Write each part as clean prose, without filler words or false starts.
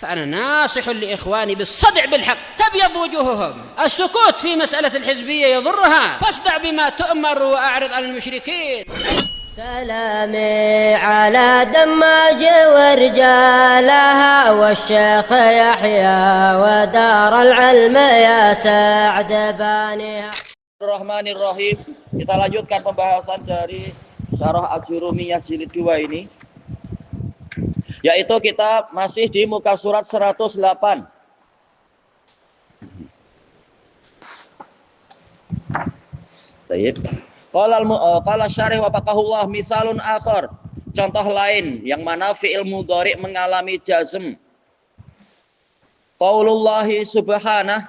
فأنا ناصح لإخواني بالصدع بالحق تبيض وجوههم. السكوت في مسألة الحزبية يضرها، فاصدع بما تؤمر وأعرض عن المشركين. سلامي على دماج ورجالها والشيخ يحيى ودار العلم يا سعد بانيها. Bismillahirrahmanirrahim. Kita lanjutkan pembahasan dari Syarah Ajurumiyah jilid 2 ini. Yaitu kita masih di muka surat 108. Baik. Qala syarih wa faqahullah misalun akhar. Contoh lain yang mana fi'il mudhari mengalami jazm. Qaulullahi subhanah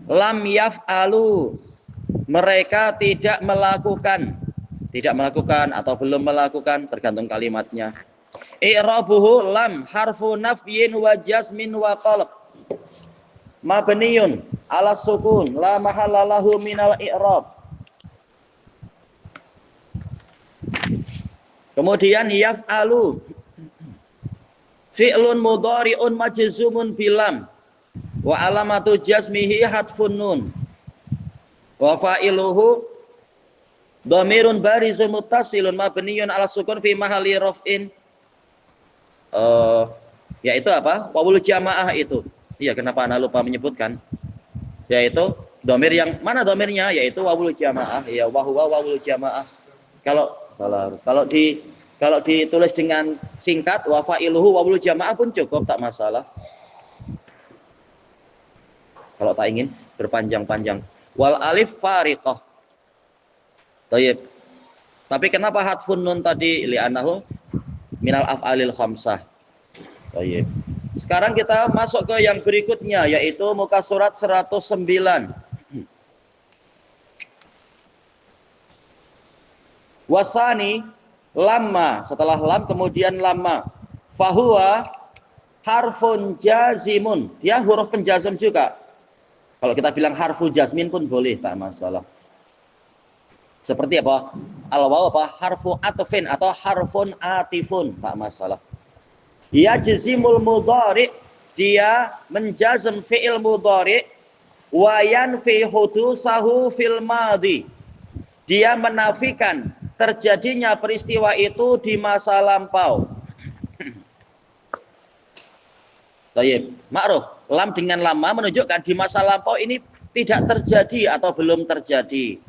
lam yaf'alu. Mereka tidak melakukan atau belum melakukan, tergantung kalimatnya. I'rabuhu lam harfu nafyin wa jazmin wa qalb mabniyun ala sukun la mahalla lahu minal i'rab. Kemudian yaf'alu fi'lun mudhari'un majzumun bilam wa alamatu jazmihi hadfun nun wa fa'iluhu dhamirun barizun muttasilun mabniyun ala sukun fi mahalli raf'in. Yaitu apa? Wawul jamaah itu. Iya, kenapa ana lupa menyebutkan? Yaitu dhamir yang mana dhamirnya? Yaitu wawul jamaah. Ya, wa huwa wawul jamaah. Kalau ditulis dengan singkat wa fa'iluhu wawul jamaah pun cukup, tak masalah. Kalau tak ingin berpanjang-panjang. Wal alif fariqah. Baik. Tapi kenapa hadfun nun tadi? Li'annahu minal af'alil khamsah. Baik. Sekarang kita masuk ke yang berikutnya, yaitu muka surat 109. Wasani lamma, setelah lam kemudian lamma. Fahuwa harfun jazimun. Dia huruf penjazm juga. Kalau kita bilang harfu jazmin pun boleh, tak masalah. Seperti apa? Al-waw apa? Harfu atfin atau harfun atifun, tak masalah. Yajzimul mudhari, dia menjazm fi'il mudhari wa yanfi hudusahu fil madhi. Dia menafikan terjadinya peristiwa itu di masa lampau. Baik, ma'ruf. Lam dengan lama menunjukkan di masa lampau ini tidak terjadi atau belum terjadi.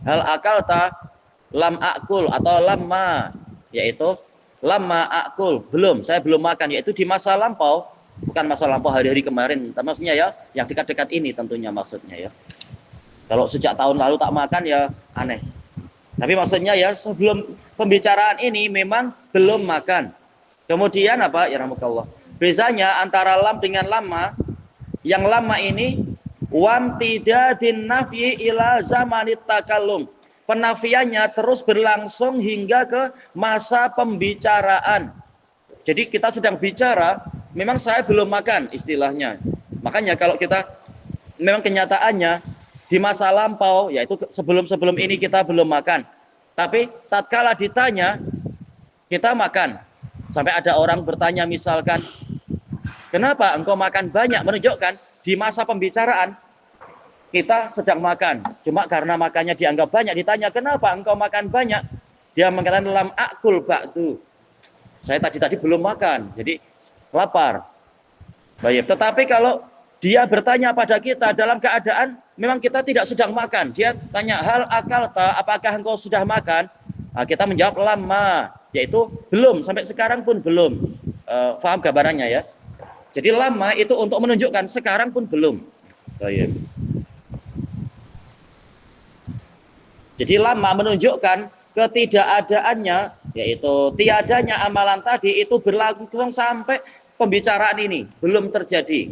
Hal akalta lam akul atau lamma, yaitu lamma akul, belum, saya belum makan, yaitu di masa lampau, bukan masa lampau hari-hari kemarin, maksudnya ya, yang dekat-dekat ini tentunya maksudnya ya. Kalau sejak tahun lalu tak makan ya aneh. Tapi maksudnya ya sebelum pembicaraan ini memang belum makan. Kemudian apa? Ya rahmukallah. Bezanya antara lam dengan lama, yang lama ini wamtidadin nafyi ila zamanit takallum. Penafiannya terus berlangsung hingga ke masa pembicaraan. Jadi kita sedang bicara, memang saya belum makan istilahnya. Makanya kalau kita memang kenyataannya di masa lampau, yaitu sebelum-sebelum ini kita belum makan. Tapi tatkala ditanya, kita makan. Sampai ada orang bertanya misalkan, kenapa engkau makan banyak? Menunjukkan di masa pembicaraan kita sedang makan. Cuma karena makannya dianggap banyak, ditanya kenapa engkau makan banyak? Dia mengatakan lam akul ba'du. Saya tadi belum makan, jadi lapar. Baik, tetapi kalau dia bertanya pada kita dalam keadaan memang kita tidak sedang makan. Dia tanya hal akalta, apakah engkau sudah makan? Nah, kita menjawab lama, yaitu belum, sampai sekarang pun belum. Faham gambarannya ya? Jadi lama itu untuk menunjukkan sekarang pun belum. Baik. Jadi lama menunjukkan ketidakadaannya, yaitu tiadanya amalan tadi itu berlangsung sampai pembicaraan ini belum terjadi.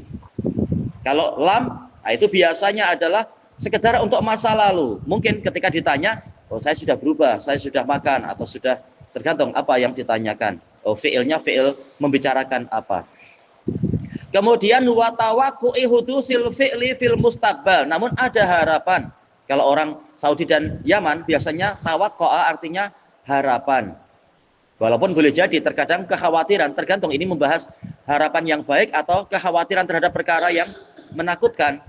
Kalau lam, nah itu biasanya adalah sekedar untuk masa lalu. Mungkin ketika ditanya, oh saya sudah berubah, saya sudah makan, atau sudah, tergantung apa yang ditanyakan. Oh fi'ilnya fi'il membicarakan apa. Kemudian wa tawaqqu'i hudusil fi'li fil mustaqbal. Namun ada harapan. Kalau orang Saudi dan Yaman biasanya tawaqqa'a artinya harapan. Walaupun boleh jadi terkadang kekhawatiran, tergantung ini membahas harapan yang baik atau kekhawatiran terhadap perkara yang menakutkan.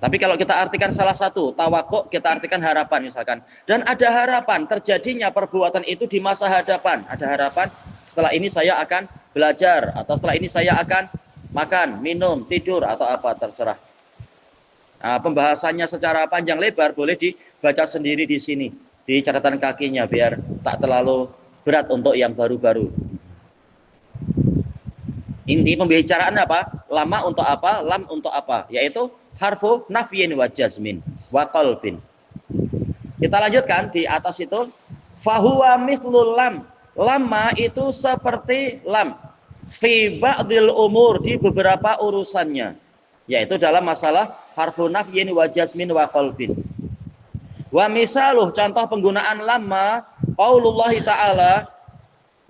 Tapi kalau kita artikan salah satu, tawakuk kita artikan harapan misalkan. Dan ada harapan terjadinya perbuatan itu di masa hadapan. Ada harapan setelah ini saya akan belajar, atau setelah ini saya akan makan, minum, tidur, atau apa, terserah. Nah, pembahasannya secara panjang lebar boleh dibaca sendiri di sini, di catatan kakinya, biar tak terlalu berat untuk yang baru-baru. Inti pembicaraan apa? Lama untuk apa? Lam untuk apa? Yaitu harfu nafyin wa jazmin wa qalbin. Kita lanjutkan di atas itu. Fahuwa mithlul lam. Lama itu seperti lam. Fi ba'dil umur, di beberapa urusannya. Yaitu dalam masalah harfu nafyin wa jazmin wa qalbin. Wa misaluh, contoh penggunaan lama, qaulullah ta'ala,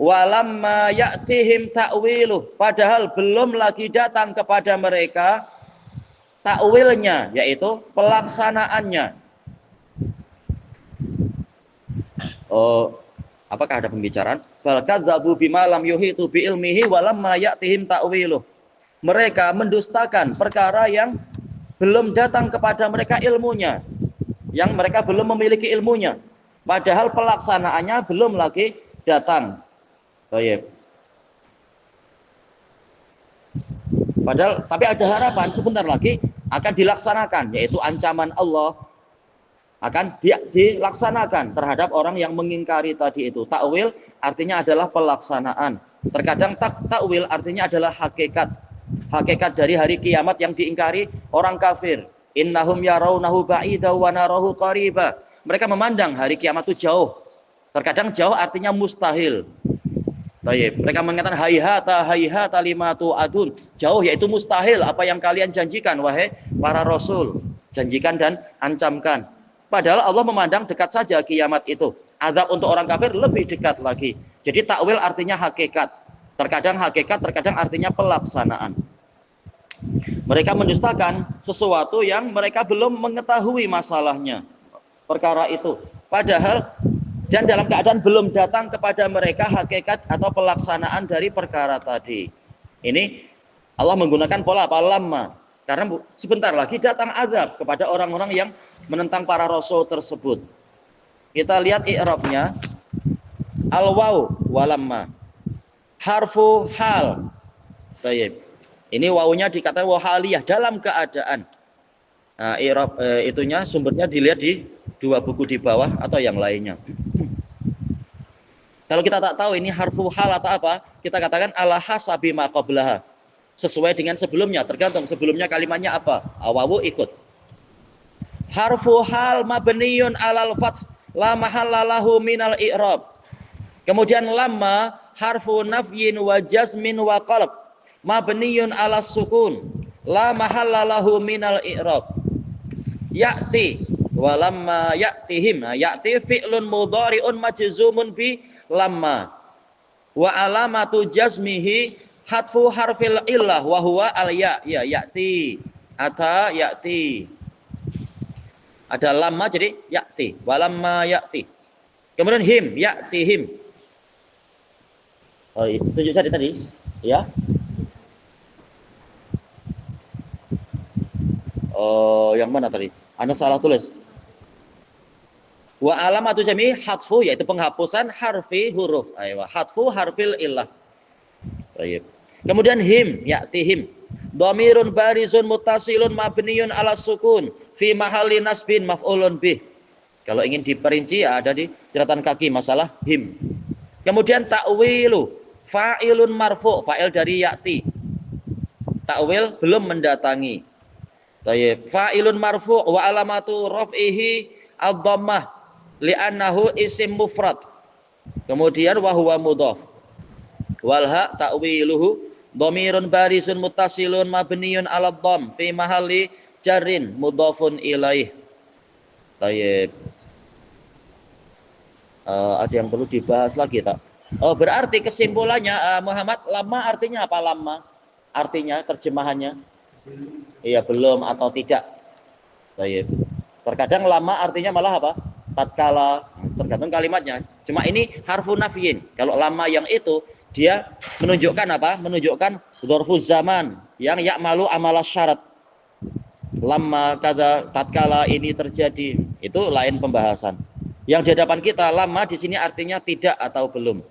walamma ya'tihim ta'wiluh, padahal belum lagi datang kepada mereka ta'wilnya, yaitu pelaksanaannya. Oh, apakah ada pembicaraan? Bal kadzabu bima lam yuhitu bi ilmihi walamma ya'tihim ta'wiluh. Mereka mendustakan perkara yang belum datang kepada mereka ilmunya, yang mereka belum memiliki ilmunya, padahal pelaksanaannya belum lagi datang. Baik. Padahal, tapi ada harapan sebentar lagi akan dilaksanakan, yaitu ancaman Allah akan dilaksanakan terhadap orang yang mengingkari tadi itu. Takwil artinya adalah pelaksanaan. Terkadang takwil artinya adalah hakikat. Hakikat dari hari kiamat yang diingkari orang kafir. Innahum yarawnahu ba'ida wa narahu qariba. Mereka memandang hari kiamat itu jauh. Terkadang jauh artinya mustahil. Baik, mereka mengatakan hayhata lima tu'adun. Jauh yaitu mustahil apa yang kalian janjikan wahai para rasul. Janjikan dan ancamkan. Padahal Allah memandang dekat saja kiamat itu. Azab untuk orang kafir lebih dekat lagi. Jadi takwil artinya hakikat. Terkadang hakikat, terkadang artinya pelaksanaan. Mereka mendustakan sesuatu yang mereka belum mengetahui masalahnya. Perkara itu. Padahal dan dalam keadaan belum datang kepada mereka hakikat atau pelaksanaan dari perkara tadi. Ini Allah menggunakan pola apa? Lama. Karena sebentar lagi datang azab kepada orang-orang yang menentang para rasul tersebut. Kita lihat i'rabnya. Al-waw walamma. Harfu hal. Baik. Ini wawunya dikatakan wahaliyah, dalam keadaan. Nah, i'rab itunya sumbernya dilihat di dua buku di bawah atau yang lainnya. Kalau kita tak tahu ini harfu hal atau apa, kita katakan ala hasabi ma qablaha. Sesuai dengan sebelumnya, tergantung sebelumnya kalimatnya apa. Awawu ikut. Harfu hal mabniyun alal fath la mahalla lahu minal i'rab. Kemudian lamma harfu nafyin wa jazmin wa qalb mabniyun ala sukun la mahalla lahu minal i'rab. Ya'ti wa lamma ya'tihim. Ya'ti fi'lun mudhari'un majzumun bi lamma wa alamatu jazmihi hatfu harfil illah wa huwa al ya ya'ti ata ya'ti. Ada lamma jadi ya'ti wa lamma ya'ti. Kemudian him ya'tihim. Oh, itu tunjuk saya tadi ya. Oh, yang mana tadi? Anda salah tulis. Wa alamatu jami hatfu, yaitu penghapusan harfi huruf. Aywa, hatfu harfil illah. Baik. Kemudian him ya'tihim. Dhamirun barizun muttasilun mabniyun ala sukun fi mahalli nasbin maf'ulun bih. Kalau ingin diperinci ada di catatan kaki masalah him. Kemudian ta'wilu fa'ilun marfu', fa'il dari ya'ti. Ta'wil belum mendatangi. Baik. Fa'ilun marfu' wa alamatu raf'ihi ad-dhammah li'annahu isim mufrad. Kemudian wa huwa mudhaf. Wal ha ta'wiluhu dhamirun barizun muttasilun mabniyun 'ala dhamm fi mahalli jarrin mudhafun ilaih. Baik. Ada yang perlu dibahas lagi tak? Oh, berarti kesimpulannya Muhammad, lama artinya apa lama? Artinya terjemahannya? Iya, belum atau tidak. Baik. Terkadang lama artinya malah apa? Tatkala, tergantung kalimatnya. Cuma ini harfu nafyin. Kalau lama yang itu Dia menunjukkan apa? Menunjukkan dzarfuz zaman yang ya'malu amalas syarat. Lama kata tatkala ini terjadi, itu lain pembahasan. Yang di hadapan kita lama di sini artinya tidak atau belum.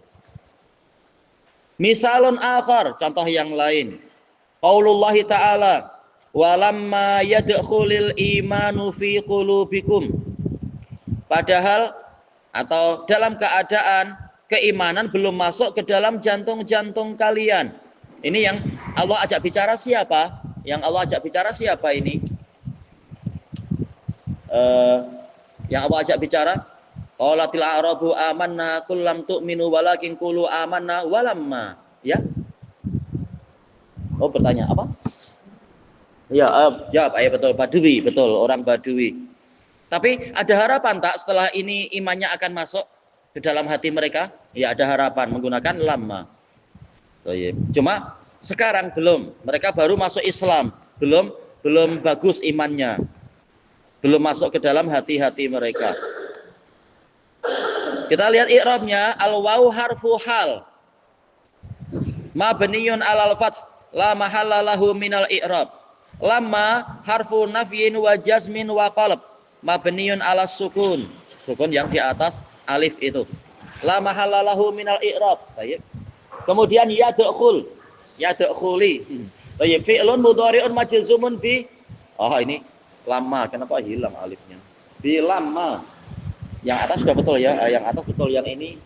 Misalun akhar, contoh yang lain. Qaulullah ta'ala, walamma yadkhulil imanu fi qulubikum. Padahal atau dalam keadaan keimanan belum masuk ke dalam jantung-jantung kalian. Ini yang Allah ajak bicara siapa? Yang Allah ajak bicara siapa ini? Yang Allah ajak bicara, qalatil a'rabu amanna qul lam tu'minu walakin qulu amanna walamma. Ya. Oh, bertanya apa? Ya, jawab. Ya, betul, Badui, betul, orang Badui. Tapi ada harapan tak setelah ini imannya akan masuk ke dalam hati mereka? Ya, ada harapan menggunakan lamma. Cuma sekarang belum. Mereka baru masuk Islam, belum bagus imannya. Belum masuk ke dalam hati-hati mereka. Kita lihat i'rabnya, al-waw harfu hal. Mabniyun 'alal fath, la mahalla lahu minal i'rab. Lamma harfu nafyin wa jazmin wa qalb. Mabniyun 'alas sukun. Sukun yang di atas alif itu. La mahalla lahu minal i'rab. Baik. Kemudian yadkhul. Yadkhuli. Baik, fi'lun mudhari'un majzumun bi. Oh, ini lama, kenapa hilang alifnya? Bi lama. Yang atas sudah betul ya, yang atas betul, yang ini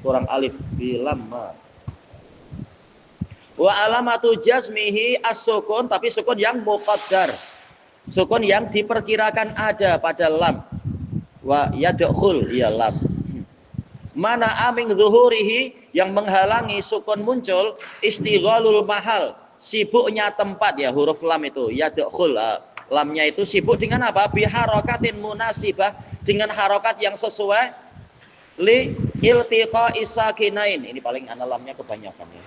kurang alif. Bi lama. Wa alamatu jazmihi as-sukun, tapi sukun yang muqaddar. Sukun yang diperkirakan ada pada lam. Wa yadkhul, ya lam. Mana aming zuhurihi, yang menghalangi sukun muncul, istighalul mahal, sibuknya tempat, ya huruf lam itu, yadkhul. Lamnya itu sibuk dengan apa? Biharokatin munasibah, dengan harokat yang sesuai li iltiqa'i sakinain. Ini paling ana lamnya kebanyakan ya.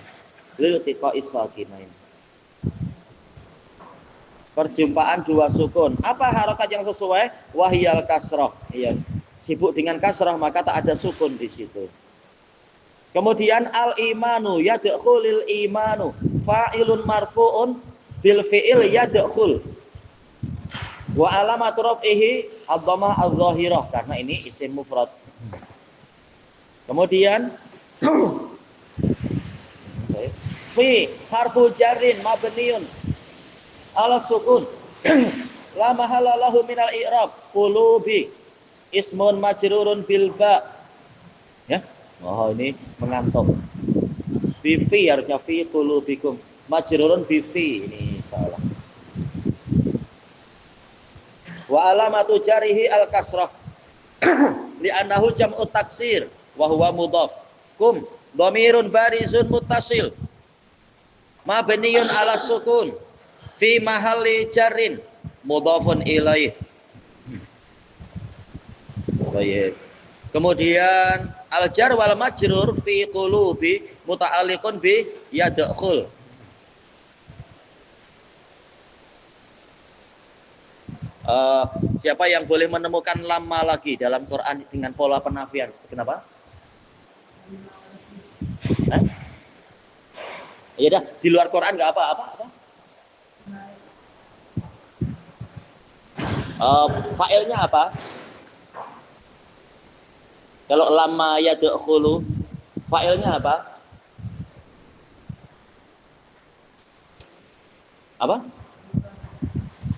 Li iltiqa'i sakinain. Perjumpaan dua sukun. Apa harokat yang sesuai? Wahyal kasrah. Iya. Sibuk dengan kasrah maka tak ada sukun di situ. Kemudian al-imanu yadkhulul imanu, fa'ilun marfu'un bil fi'il yadkhul. Wa alamatu raf'ihi ad-dhammah adh-dhahirah, karena ini isim mufrad. Kemudian fi harfu jarrin mabniun ala sukun la mahalla lahu minal i'rab, qulubi ismun majrurun bil ba. Ya. Oh, ini mengantuk. Bi fi, harusnya fi qulubikum, majrurun bi fi, ini salah. Wa alamatu jarihi al-kasrah li'annahu jam'u taksir wa huwa mudhaf. Kum dhamirun barizun muttasil mabniyun 'ala sukun fi mahalli jarrin mudhafun ilaih. Baik. Kemudian al-jar wal majrur fi qulubi muta'alliqun bi yadkhul. Siapa yang boleh menemukan lama lagi dalam Quran dengan pola penafian? Kenapa? Ya dah, di luar Quran nggak apa-apa. Fa'ilnya apa? Kalau lama yadkhulu, fa'ilnya apa? Apa?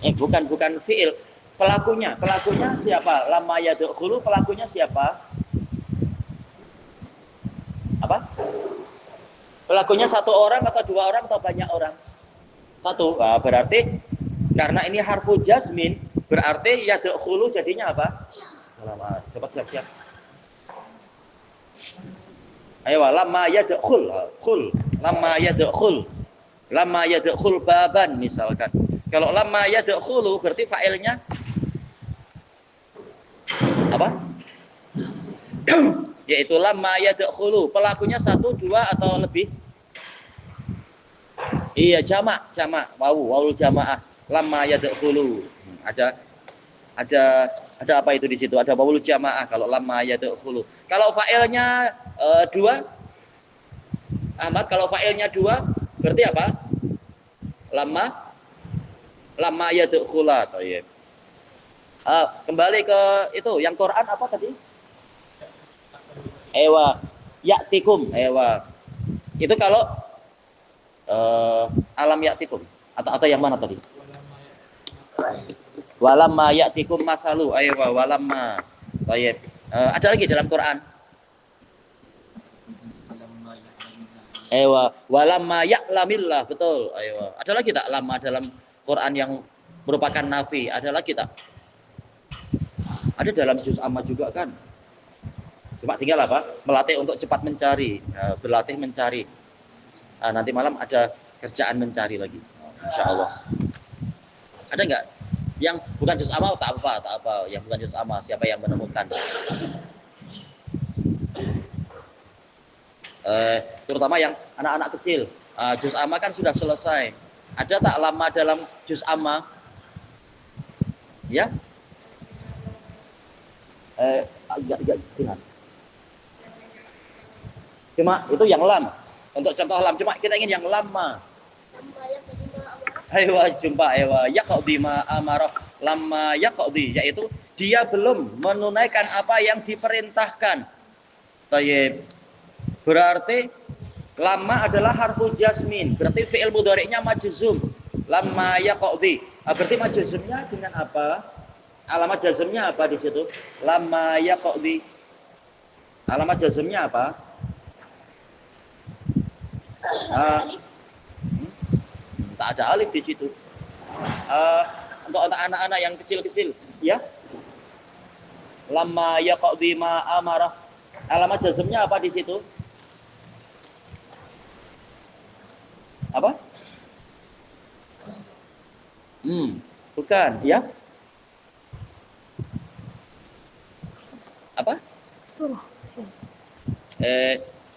Bukan fi'il. Pelakunya siapa? Lama yadkhulu, pelakunya siapa? Apa? Pelakunya satu orang atau dua orang atau banyak orang? Satu. Berarti karena ini harfu jazmin, berarti yadkhulu jadinya apa? Lama. Cepat siap-siap. Ayo, lama yadkhul. Lama yadkhul baban misalkan. Kalau lama yadkhulu berarti fa'ilnya apa? Yaitu lama yadkhulu. Pelakunya satu, dua atau lebih? Iya, jamak. Wawul jamaah. Lama yadkhulu. Ada apa itu di situ? Ada wawul jamaah kalau lama yadkhulu. Kalau fa'ilnya dua? Ahmad, kalau fa'ilnya 2 berarti apa? Lama yadkhula. Thayyib. Kembali ke itu yang Quran apa tadi? Ewa ya'tikum. Ewa. Itu kalau alam ya'tikum atau yang mana tadi? Walamma ya'tikum masalu. Ewa walamma. Thayyib. Ada lagi dalam Quran? Ewa walamma ya'lamillah. Betul. Ewa. Ada lagi tak lama dalam Quran yang merupakan nafi? Ada lagi tak? Ada dalam juz amma juga kan? Cuma tinggal apa? Melatih untuk cepat mencari, berlatih mencari. Nanti malam ada kerjaan mencari lagi, insya Allah. Ada nggak? Yang bukan juz amma tak apa. Yang bukan juz amma, siapa yang menemukan? Terutama yang anak-anak kecil. Juz amma kan sudah selesai. Ada tak lama dalam juz amma? Ya? Enggak. Cuma itu yang lam. Untuk contoh lam, cuma kita ingin yang lama. Ayo jumpa yaqdi ma amarah lamma yaqdi, yaitu dia belum menunaikan apa yang diperintahkan. Thayyib. Berarti lama adalah harfu jasmin, berarti fi'il mudhari'nya majzum. Lamma yaqdi. Berarti majzumnya dengan apa? Alamat jazmnya apa di situ? Lamma yaqdi. Alamat jazmnya apa? Tak ada alif di situ. Untuk anak-anak yang kecil-kecil, ya. Lamma yaqdi ma amarah. Alamat jazmnya apa di situ? Apa? Bukan, ya. Apa?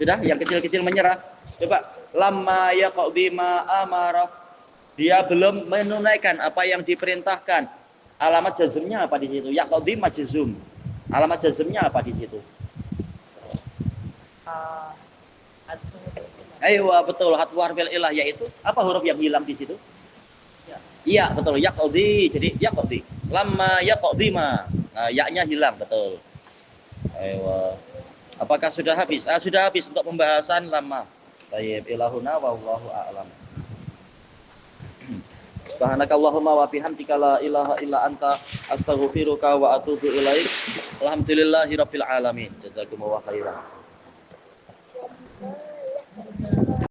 Sudah yang kecil-kecil menyerah. Coba lamma yaqdi ma amarah. Dia belum menunaikan apa yang diperintahkan. Alamat jazmnya apa di situ? Yaqdi majzum. Alamat jazmnya apa di situ? Ayo betul, hatfu harfil ilah, yaitu apa huruf yang hilang di situ? Iya, betul, yaqdi. Jadi yaqdi. Lamma yaqdi ma. Nah, ya-nya hilang, betul. Ayo. Apakah sudah habis? Sudah habis untuk pembahasan lama. Tayyib ilahuna wallahu a'lam. Subhanakallahumma wa bihamdika la ilaha illa anta astaghfiruka wa atubu ilaik. Alhamdulillahirabbil alamin. Jazakumullahu khairan.